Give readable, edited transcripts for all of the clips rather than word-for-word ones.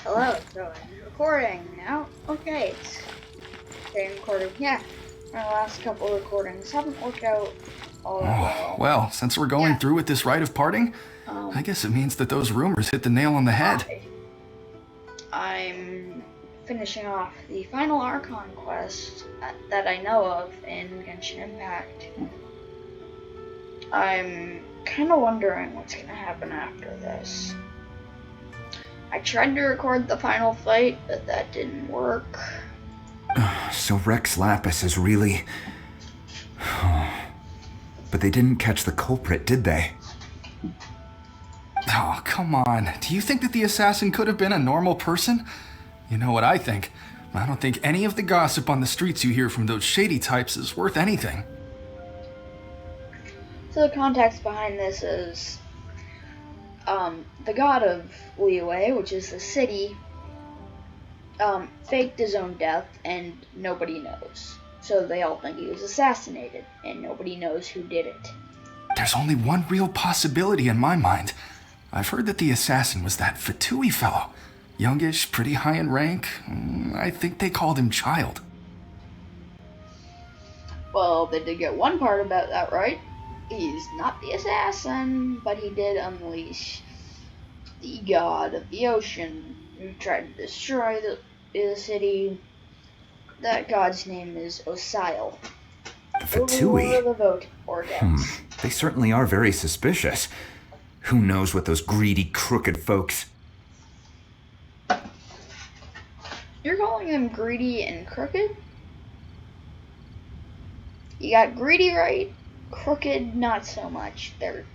Hello, so I'm recording now. Okay, it's staying recorded. Yeah, our last couple of recordings haven't worked out all that well. Well, since we're going through with this rite of parting, I guess it means that those rumors hit the nail on the head. I'm finishing off the final Archon quest that I know of in Genshin Impact. I'm kind of wondering what's going to happen after this. I tried to record the final fight, but that didn't work. So Rex Lapis is really... But they didn't catch the culprit, did they? Oh, come on. Do you think that the assassin could have been a normal person? You know what I think. I don't think any of the gossip on the streets you hear from those shady types is worth anything. So the context behind this is, the god of Liyue, which is the city, faked his own death and nobody knows. So they all think he was assassinated and nobody knows who did it. There's only one real possibility in my mind. I've heard that the assassin was that Fatui fellow. Youngish, pretty high in rank. I think they called him Child. Well, they did get one part about that right. He's not the assassin, but he did unleash the god of the ocean who tried to destroy the city. That god's name is Osile. Fatui? The vote vortex. They certainly are very suspicious. Who knows what those greedy, crooked folks... You're calling them greedy and crooked? You got greedy right, crooked not so much. They're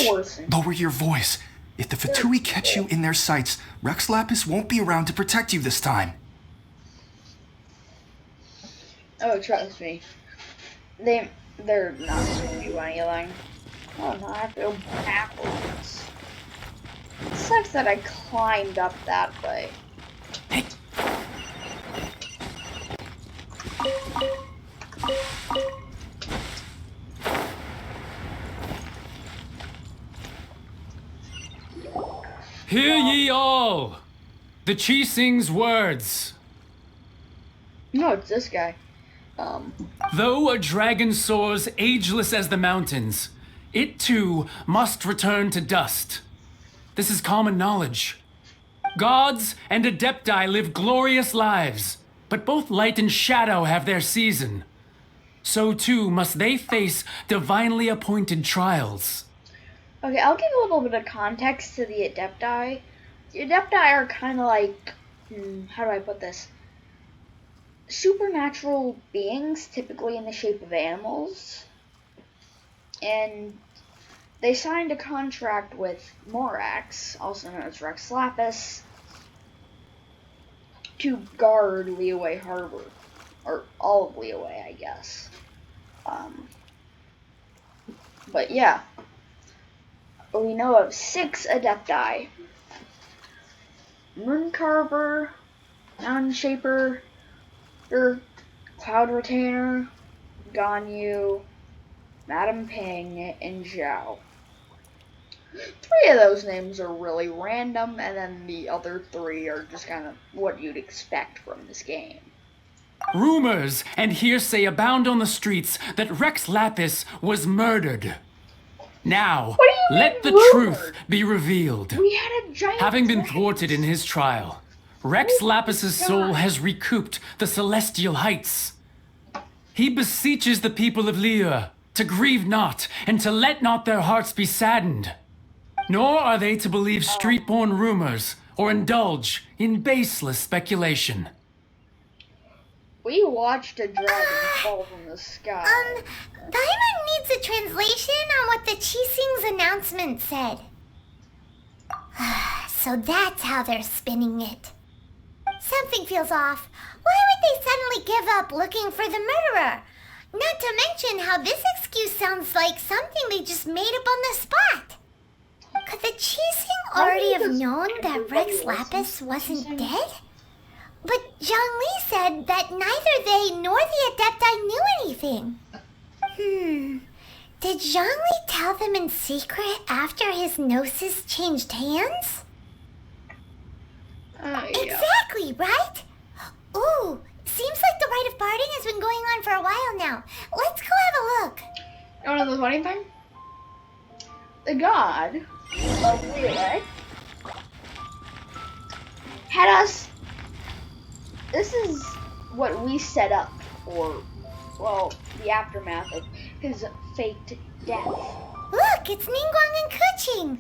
worse. Lower your voice. If the Fatui catch you in their sights, Rex Lapis won't be around to protect you this time. Oh, trust me. They're not going to do anything. Oh no, I have to go backwards. It sucks that I climbed up that way. Hey! Hear ye all! The Chi sings words. No, it's this guy. Though a dragon soars ageless as the mountains, it too must return to dust. This is common knowledge. Gods and Adepti live glorious lives, but both light and shadow have their season. So too must they face divinely appointed trials. Okay, I'll give a little bit of context to the Adepti. The Adepti are kind of like, how do I put this? Supernatural beings, typically in the shape of animals. And they signed a contract with Morax, also known as Rex Lapis, to guard Liyue Harbor. Or all of Liyue, I guess. But yeah. We know of 6 Adepti. Mooncarver, Mountain Shaper, Cloud Retainer, Ganyu, Madame Ping, and Zhao. 3 of those names are really random, and then the other 3 are just kind of what you'd expect from this game. Rumors and hearsay abound on the streets that Rex Lapis was murdered. Now, let the truth be revealed. We had a giant Having been dragon. thwarted in his trial, Rex Lapis's soul has recouped the celestial heights. He beseeches the people of Liyue to grieve not and to let not their hearts be saddened. Nor are they to believe street-born rumors or indulge in baseless speculation. We watched a dragon fall from the sky. Diamond needs a translation on what the Chi-Sing's announcement said. So that's how they're spinning it. Something feels off. Why would they suddenly give up looking for the murderer? Not to mention how this excuse sounds like something they just made up on the spot. Could the Chi-Sing already have known that Rex Lapis wasn't dead? But Zhongli said that neither they nor the Adepti knew anything. Did Zhongli tell them in secret after his gnosis changed hands? Yeah. Exactly, right? Ooh, seems like the rite of parting has been going on for a while now. Let's go have a look. You wanna know the funny thing? The god of Rite had us. This is what we set up for, well, the aftermath of his faked death. Look, it's Ningguang and Kuching.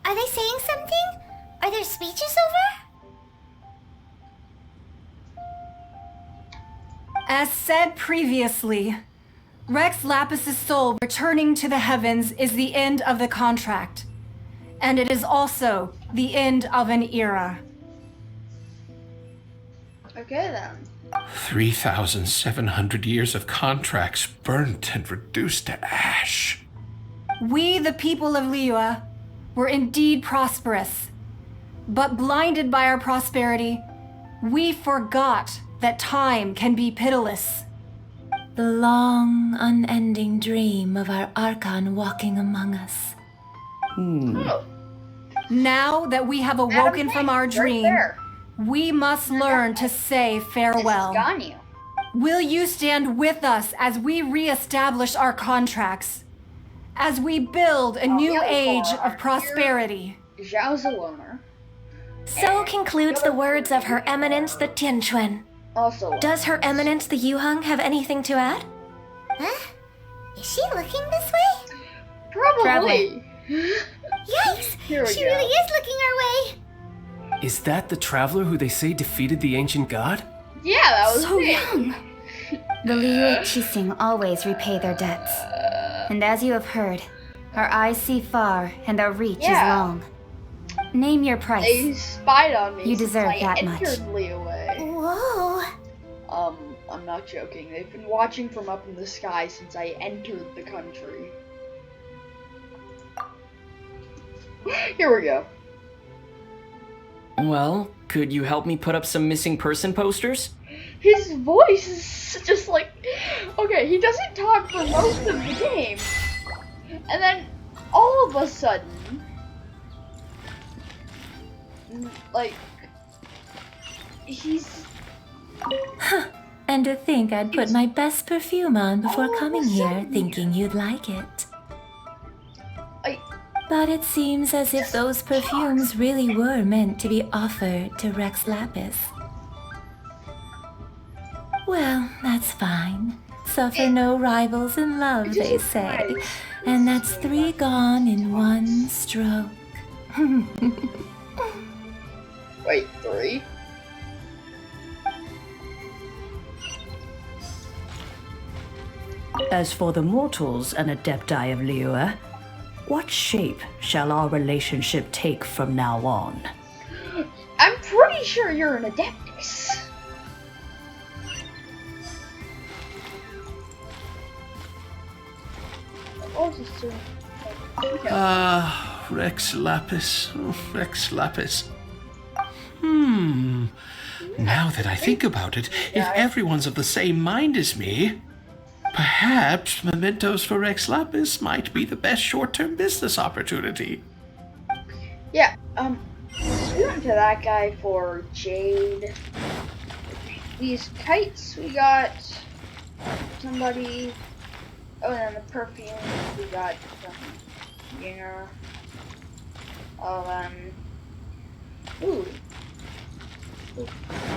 Are they saying something? Are their speeches over? As said previously, Rex Lapis's soul returning to the heavens is the end of the contract. And it is also the end of an era. Okay then. 3,700 years of contracts burnt and reduced to ash. We, the people of Liyue, were indeed prosperous. But blinded by our prosperity, we forgot that time can be pitiless. The long, unending dream of our Archon walking among us. Oh, Now that we have awoken from our dream, we must learn to say farewell. Ganyu. Will you stand with us as we re-establish our contracts? As we build a new age of prosperity? Zhao's a loner. So concludes the words of Her Eminence the Tianquan. Also, Does Her Eminence the Yuheng have anything to add? Huh? Is she looking this way? probably. Yikes! Here we She go. really is looking our way. Is that the traveler who they say defeated the ancient god? Yeah, that was So me. young. The Liyue Qixing always repay their debts. And as you have heard, our eyes see far and our reach Yeah. is long. Name your They price. spied on me You since deserve I that much. entered Liyue. Whoa. I'm not joking. They've been watching from up in the sky since I entered the country. Here we go. Well, could you help me put up some missing person posters? His voice is just like, okay, he doesn't talk for most of the game, and then all of a sudden, like, he's And to think I'd put my best perfume on All before of a coming here, sudden. thinking you'd like it. I- But it seems as if those perfumes really were meant to be offered to Rex Lapis. Well, that's fine. Suffer no rivals in love, they say. And that's 3 gone in 1 stroke. wait, 3? As for the mortals and adepti of Liyue, what shape shall our relationship take from now on? I'm pretty sure you're an Adeptus. Oh, just okay. Rex Lapis. Oh, Rex Lapis. Now that I think about it, if everyone's of the same mind as me, perhaps mementos for Rex Lapis might be the best short-term business opportunity. Yeah, we went to that guy for Jade. These kites, we got somebody. Oh, and then the perfume, we got from Yinger. Ooh.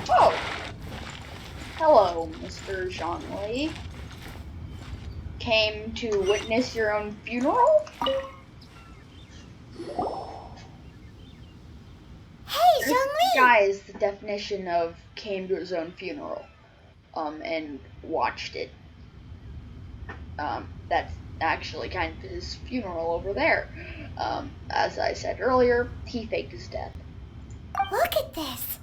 Oh! Hello, Mr. Zhongli. Came to witness your own funeral? Hey, This Zhongli! guy is the definition of came to his own funeral, and watched it. That's actually kind of his funeral over there. As I said earlier, he faked his death. Look at this.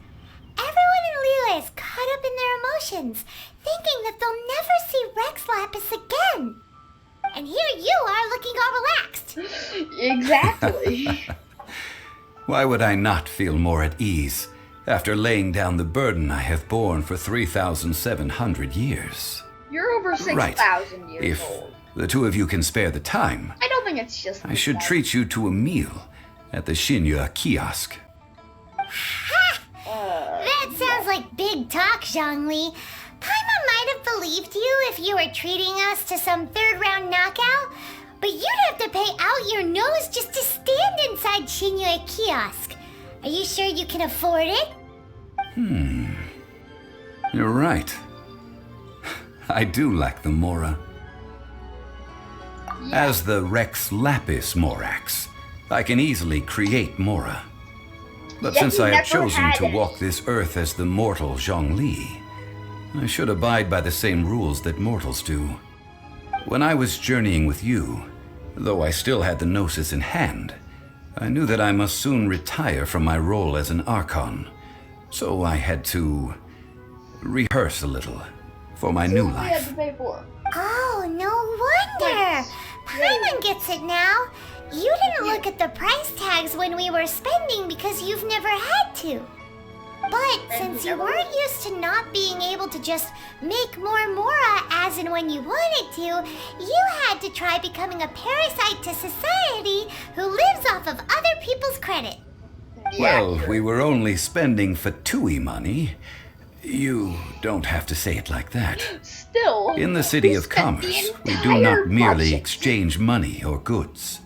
Everyone in Liyue is caught up in their emotions, thinking that they'll never see Rex Lapis again. And here you are looking all relaxed. Exactly. Why would I not feel more at ease after laying down the burden I have borne for 3,700 years? You're over 6,000 years If old. the two of you can spare the time, I don't think it's just. I should treat you to a meal at the Shinya kiosk. That sounds like big talk, Zhongli. Paimon might have believed you if you were treating us to some third-round knockout, but you'd have to pay out your nose just to stand inside Shinya kiosk. Are you sure you can afford it? You're right. I do lack the Mora. As the Rex Lapis Morax, I can easily create Mora. But Yet since you I have never chosen had to any. walk this earth as the mortal Zhongli, I should abide by the same rules that mortals do. When I was journeying with you, though I still had the Gnosis in hand, I knew that I must soon retire from my role as an Archon, so I had to rehearse a little for my new We had life. to pay for. Oh, no wonder. Paimon gets it now. You didn't look at the price tags when we were spending because you've never had to. But since you weren't used to not being able to just make more Mora as and when you wanted to, you had to try becoming a parasite to society who lives off of other people's credit. Well, we were only spending Fatui money. You don't have to say it like that. Still. In the City we of spent the Commerce, we do entire not merely budget. exchange money or goods.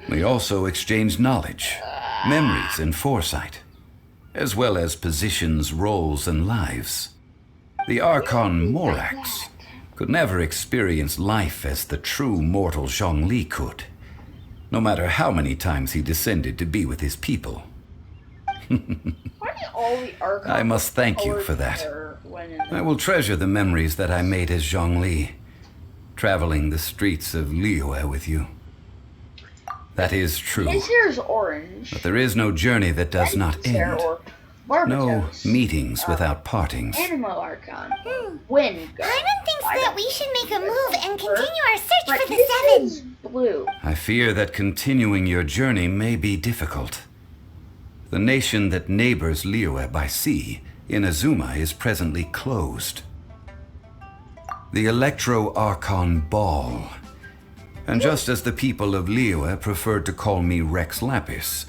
We also exchange knowledge, memories, and foresight, as well as positions, roles, and lives. The Archon Morax could never experience life as the true mortal Zhongli could, no matter how many times he descended to be with his people. Why do all the Archons I must thank you color for that. hair when in I will treasure the memories that I made as Zhongli, traveling the streets of Liyue with you. That is true, His hair is orange. but there is no journey that does not His hair end. or No Barbatos. meetings without partings. Animal Archon. Wind. Paimon thinks that we should make a move and continue our search But for the his seven. is blue. I fear that continuing your journey may be difficult. The nation that neighbors Liyue by sea, Inazuma, is presently closed. The Electro-Archon Ball. And just as the people of Liyue preferred to call me Rex Lapis,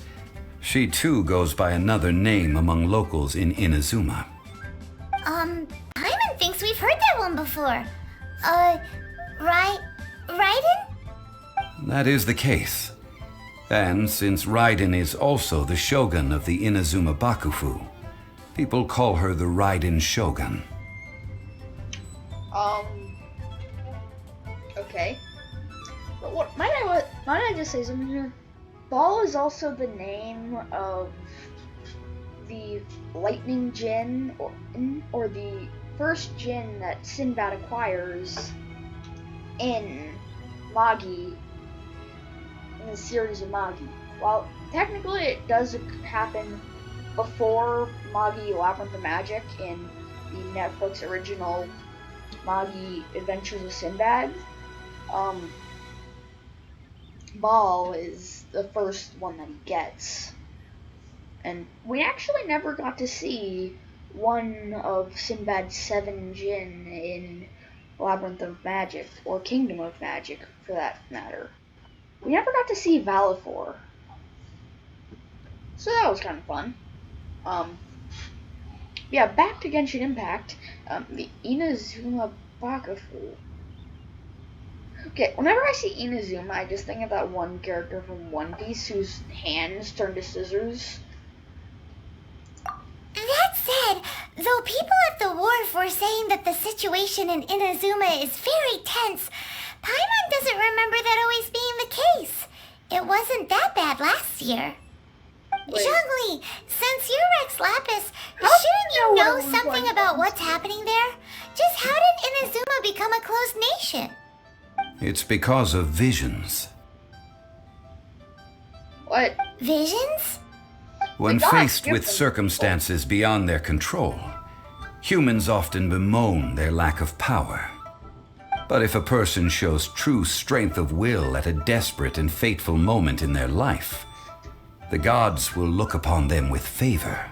she too goes by another name among locals in Inazuma. Paimon thinks we've heard that one before. Raiden? That is the case. And since Raiden is also the shogun of the Inazuma Bakufu, people call her the Raiden Shogun. Okay. But what might I just say something here? Ball is also the name of the lightning djinn or the first djinn that Sinbad acquires in Magi, in the series of Magi. While technically it does happen before Magi Labyrinth of Magic in the Netflix original Magi Adventures of Sinbad, Ball is the first one that he gets. And we actually never got to see one of Sinbad's 7 djinn in Labyrinth of Magic, or Kingdom of Magic for that matter. We never got to see Valifor. So that was kind of fun. Yeah, back to Genshin Impact. The Inazuma Bakufu. Okay, whenever I see Inazuma, I just think of that one character from One Piece whose hands turn to scissors. That said, though people at the wharf were saying that the situation in Inazuma is very tense, Paimon doesn't remember that always being the case. It wasn't that bad last year. Wait. Zhongli, since you're Rex Lapis, How shouldn't do you you know know what was something going about on? what's happening there? Just how did Inazuma become a closed nation? It's because of visions. What? Visions? When The gods faced give with them circumstances beyond their control, humans often bemoan their lack of power. But if a person shows true strength of will at a desperate and fateful moment in their life, the gods will look upon them with favor.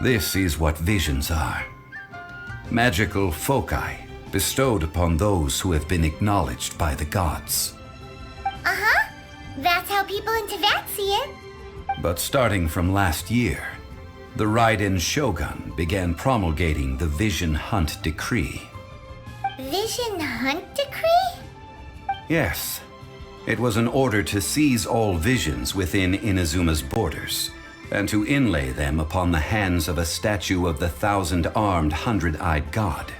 This is what visions are. Magical foci bestowed upon those who have been acknowledged by the gods. Uh-huh. That's how people in Teyvat see it. But starting from last year, the Raiden Shogun began promulgating the Vision Hunt Decree. Vision Hunt Decree? Yes, it was an order to seize all visions within Inazuma's borders, and to inlay them upon the hands of a statue of the 1,000-armed, 100-eyed god.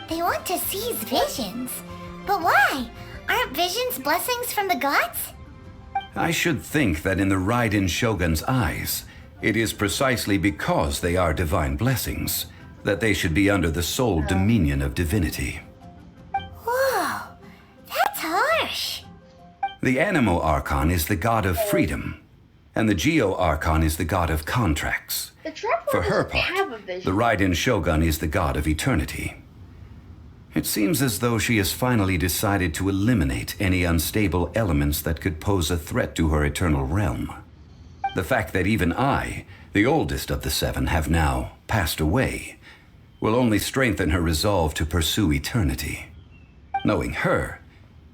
They want to seize visions. But why? Aren't visions blessings from the gods? I should think that in the Raiden Shogun's eyes, it is precisely because they are divine blessings that they should be under the sole dominion of divinity. Whoa, that's harsh. The Animo Archon is the god of freedom, and the Geo Archon is the god of contracts. The Traveler For her doesn't have a part, vision. the Raiden Shogun is the god of eternity. It seems as though she has finally decided to eliminate any unstable elements that could pose a threat to her eternal realm. The fact that even I, the oldest of the seven, have now passed away, will only strengthen her resolve to pursue eternity. Knowing her,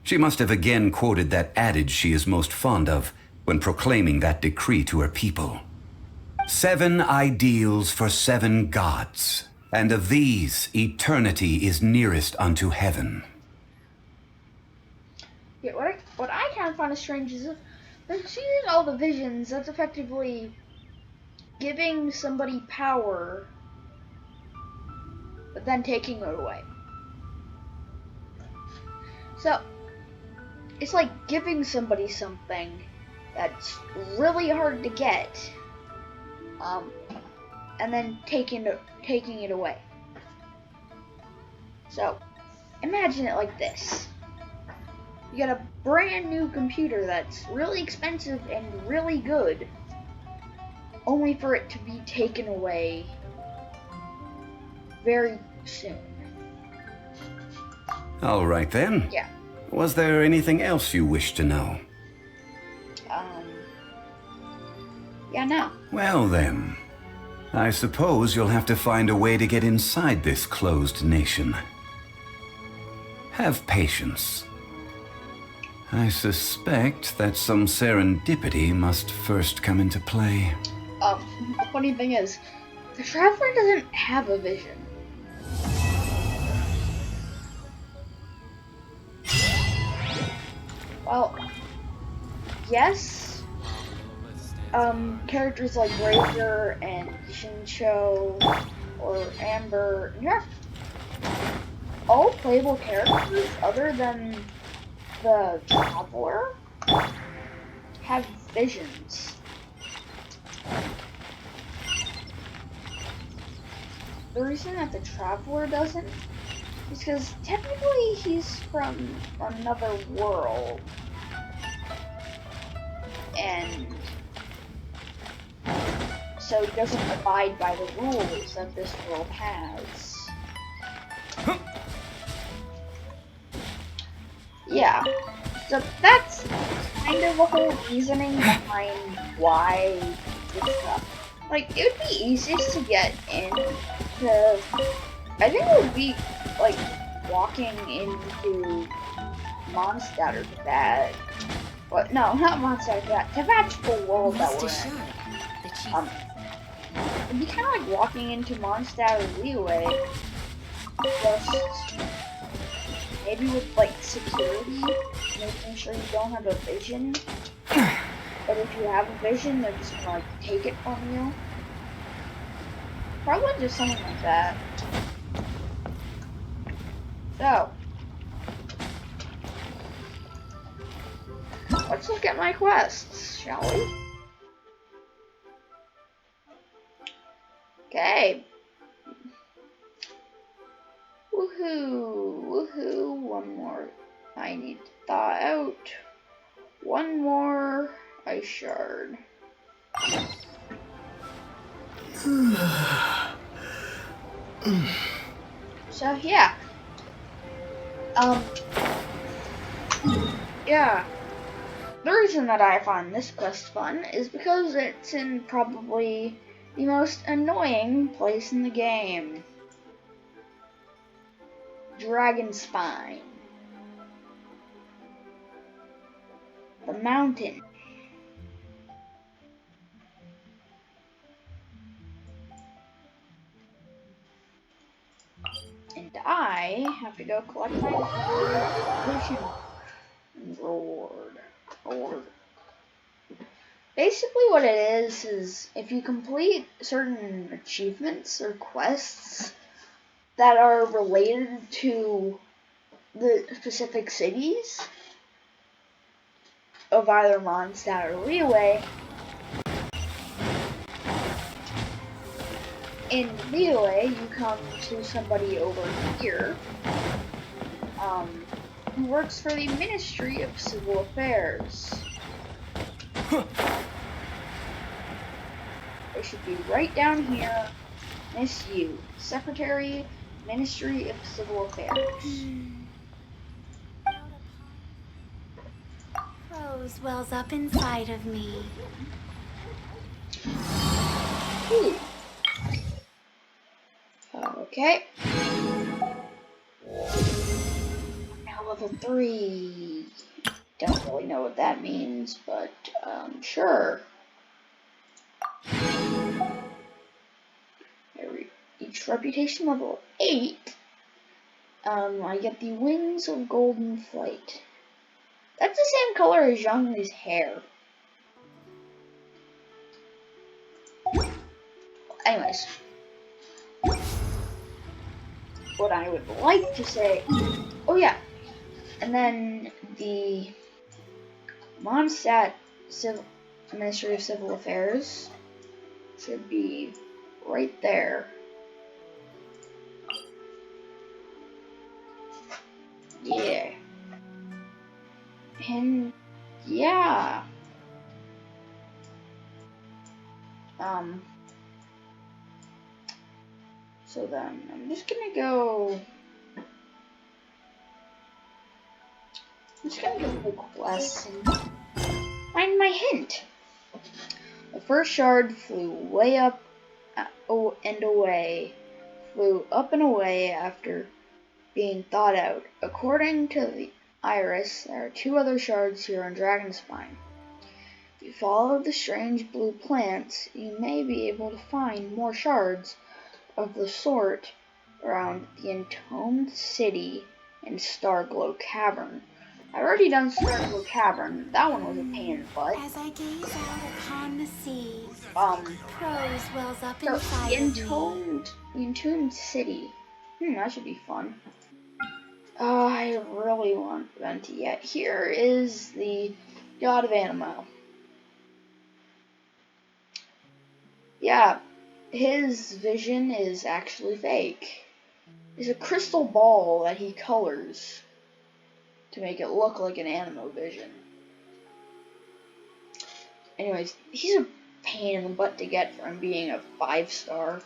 she must have again quoted that adage she is most fond of when proclaiming that decree to her people. 7 ideals for 7 gods, and of these, eternity is nearest unto heaven. Yeah, what I kind of find strange is if they're seeing all the visions, that's effectively giving somebody power, but then taking it away. So, it's like giving somebody something that's really hard to get, and then taking it away. So, imagine it like this. You get a brand new computer that's really expensive and really good, only for it to be taken away very soon. All right then. Yeah. Was there anything else you wish to know? Yeah, no. Well then, I suppose you'll have to find a way to get inside this closed nation. Have patience. I suspect that some serendipity must first come into play. The funny thing is, the Traveler doesn't have a vision. Well, yes, characters like Razor and Shincho or Amber, yeah, all playable characters other than the Traveler have visions. The reason that the Traveler doesn't is because technically he's from another world, and so he doesn't abide by the rules that this world has. Yeah, so that's kind of the whole reasoning behind why this stuff. Like, it would be easiest to get into, I think it would be like walking into Mondstadt or Teyvat. But no, not Mondstadt, Teyvat's the world that we're in. It'd be kind of like walking into Mondstadt or Liyue, just maybe with like security, making sure you don't have a vision. But if you have a vision, they're just gonna like take it from you. Probably just something like that. So, let's look at my quests, shall we? Okay. Woohoo, woohoo, one more I need to thaw out. One more ice shard. So yeah. Yeah. The reason that I find this quest fun is because it's in probably the most annoying place in the game. Dragon Spine. The mountain. And I have to go collect my potion reward. Basically what it is if you complete certain achievements or quests that are related to the specific cities of either Mondstadt or Liyue, in Liyue you come to somebody over here who works for the Ministry of Civil Affairs. They should be right down here. Miss you, Secretary, Ministry of Civil Affairs. Rose wells up inside of me. Ooh. Okay. Now level 3. Don't really know what that means, but sure. Each reputation level 8. I get the Wings of Golden Flight. That's the same color as Zhongli's hair. Anyways. What I would like to say... Oh yeah. And then the Mondstadt Ministry of Civil Affairs should be right there. Yeah. And yeah. So then I'm just gonna go the quest and find my hint. The first shard flew way up and away. Flew up and away after being thought out. According to the Iris, there are 2 other shards here on Dragonspine. If you follow the strange blue plants, you may be able to find more shards of the sort around the Entombed City and Starglow Cavern. I've already done Starglow Cavern. That one was a pain in the butt. As I gaze out upon the sea, prose wells up inside of me. The Entombed City. That should be fun. Oh, I really want Venti yet. Here is the God of Animo. Yeah, his vision is actually fake. It's a crystal ball that he colors to make it look like an Animo vision. Anyways, he's a pain in the butt to get for him being a 5-star.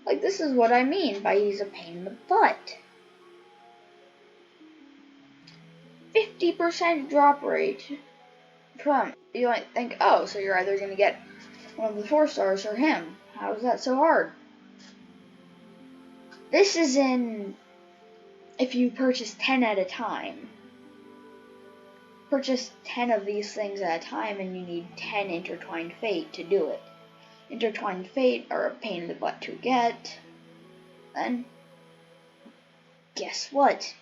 Like, this is what I mean by he's a pain in the butt. 50% drop rate. You might think, oh, so you're either going to get one of the 4 stars or him. How is that so hard? This is if you purchase 10 at a time. Purchase 10 of these things at a time and you need 10 Intertwined Fate to do it. Intertwined Fate are a pain in the butt to get. And guess what?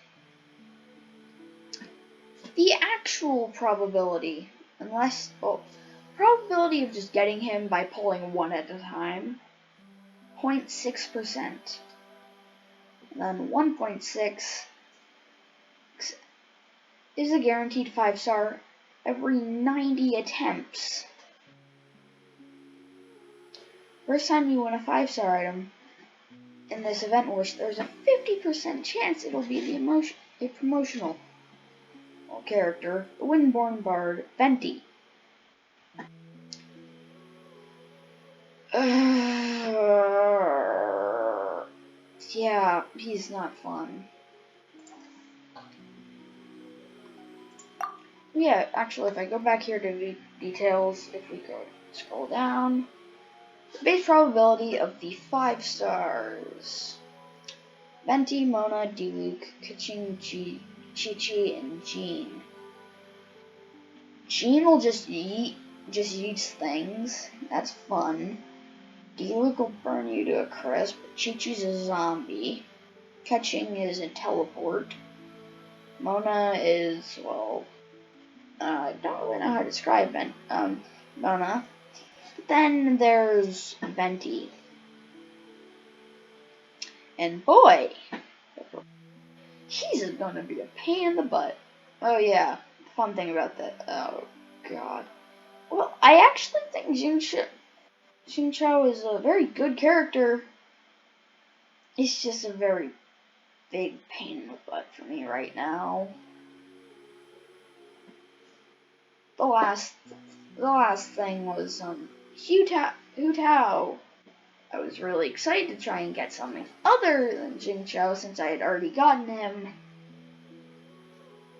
The actual probability, probability of just getting him by pulling 1 at a time, 0.6%. And then 1.6 is a guaranteed 5-star every 90 attempts. First time you win a 5-star item in this event wish, there's a 50% chance it'll be a promotional character, the Windborn Bard, Venti. Yeah, he's not fun. Yeah, actually, if I go back here to details, if we go scroll down, the base probability of the 5 stars. Venti, Mona, Diluc, Kaching, Chi-Chi, and Jean. Jean will just eats things. That's fun. Diluc will burn you to a crisp. Chi-Chi's a zombie. Kaching is a teleport. Mona is, well, I don't really know how to describe Mona. But then there's Venti. And boy, he's gonna be a pain in the butt. Oh yeah, fun thing about that. Oh god. Well, I actually think Xingqiu is a very good character. He's just a very big pain in the butt for me right now. The last thing was Hu Tao. I was really excited to try and get something other than Xingqiu since I had already gotten him.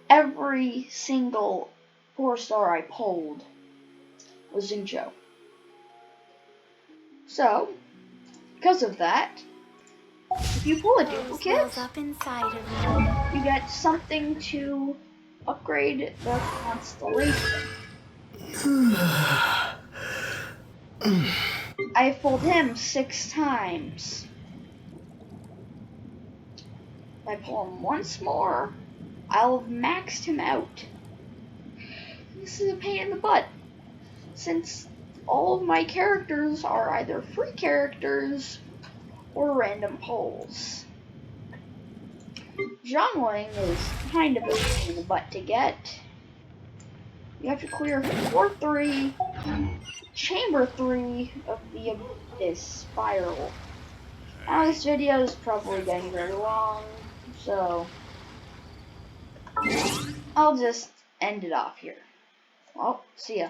Every single 4-star I pulled was Xingqiu. So, because of that, if you pull a duplicate, up inside of you get something to upgrade the constellation. I've pulled him 6 times. If I pull him once more, I'll have maxed him out. This is a pain in the butt, since all of my characters are either free characters or random pulls. Zhongling is kind of a pain in the butt to get. You have to clear floor 3, chamber 3 of the Abyss Spiral. Now this video is probably getting very long, so I'll just end it off here. Well, see ya.